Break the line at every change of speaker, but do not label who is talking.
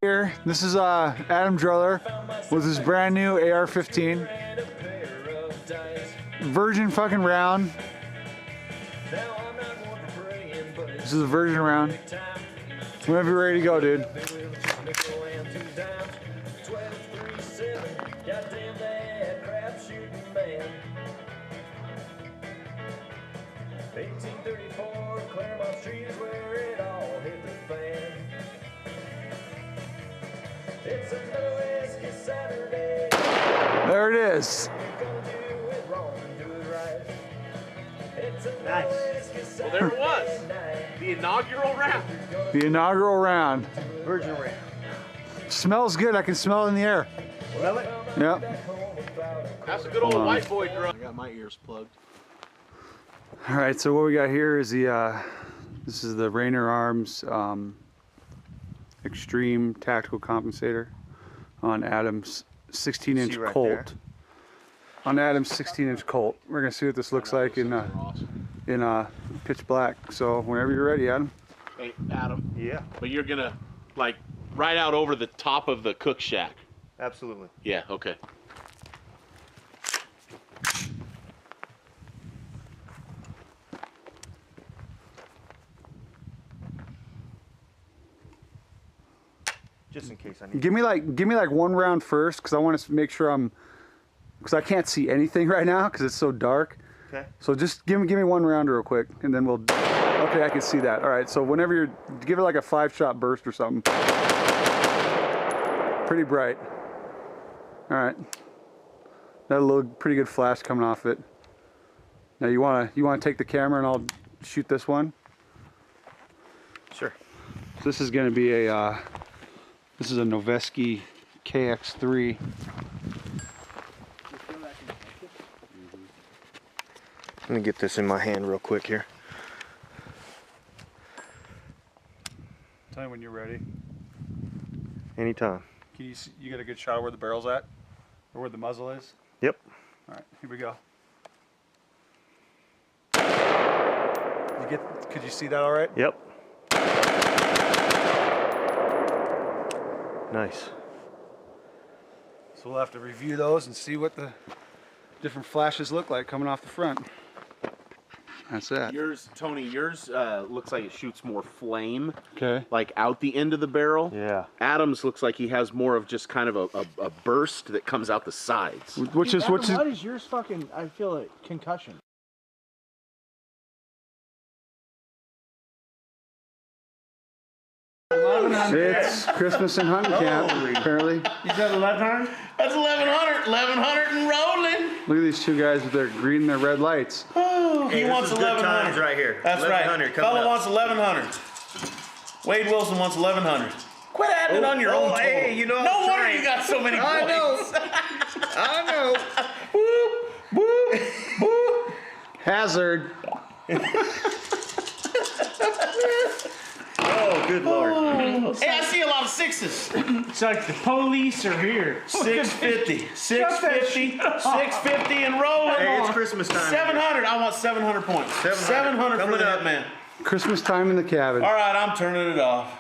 Here, this is Adam Driller with his brand new AR-15. Virgin fucking round. This is a virgin round. Whenever you're ready to go, dude. There it is.
Nice. Well, there it was. The inaugural round.
The inaugural round.
Virgin round.
Smells good. I can smell it in the air.
Smell it?
Yep.
That's a good old white boy drum. I got my ears plugged.
All right. So what we got here is the this is the Rainer Arms Extreme Tactical Compensator on Adam's 16-inch
right
Colt.
there.
On Adam's 16-inch Colt. We're gonna see what this looks like in pitch black. So whenever you're ready, Adam.
Hey, Adam.
Yeah,
But you're gonna like right out over the top of the cook shack.
absolutely.
Yeah. Okay.
Just in case I need.
Give me like one round first, because I want to make sure because I can't see anything right now because it's so dark.
Okay.
So just give me one round real quick, and then we'll. Okay, I can see that. All right. So whenever you're, give it like a 5-shot burst or something. Pretty bright. All right. That little pretty good flash coming off it. Now you wanna take the camera and I'll shoot this one.
Sure.
So this is gonna be a this is a Noveski KX3.
Let me get this in my hand real quick here.
Tell me when you're ready.
Anytime.
Can you get a good shot of where the barrel's at? Or where the muzzle is?
Yep.
Alright, here we go. Could you see that alright?
Yep. Nice.
So we'll have to review those and see what the different flashes look like coming off the front. That's that.
Yours, Tony. Yours looks like it shoots more flame.
Okay.
Like out the end of the barrel.
Yeah.
Adam's looks like he has more of just kind of a burst that comes out the sides.
Which is
What is yours fucking, I feel a concussion.
It's Christmas in hunting camp, apparently.
You said 1100?
That's 1100 and rolling.
Look at these two guys with their green and their red lights.
He wants 1100
right here.
That's right. Fella wants 1100. Wade Wilson wants 1100. Quit adding on your own.
Hey, you know.
No wonder you got so many points.
I know.
Boop, boop, boop.
Hazard.
Oh, good lord.
Hey, I see a lot of sixes.
It's like the police are here.
650, 650, 650 and rolling.
Hey, it's Christmas time.
700. I want 700 points. 700 for
Coming
the
up.
Hittman.
Christmas time in the cabin.
All right, I'm turning it off.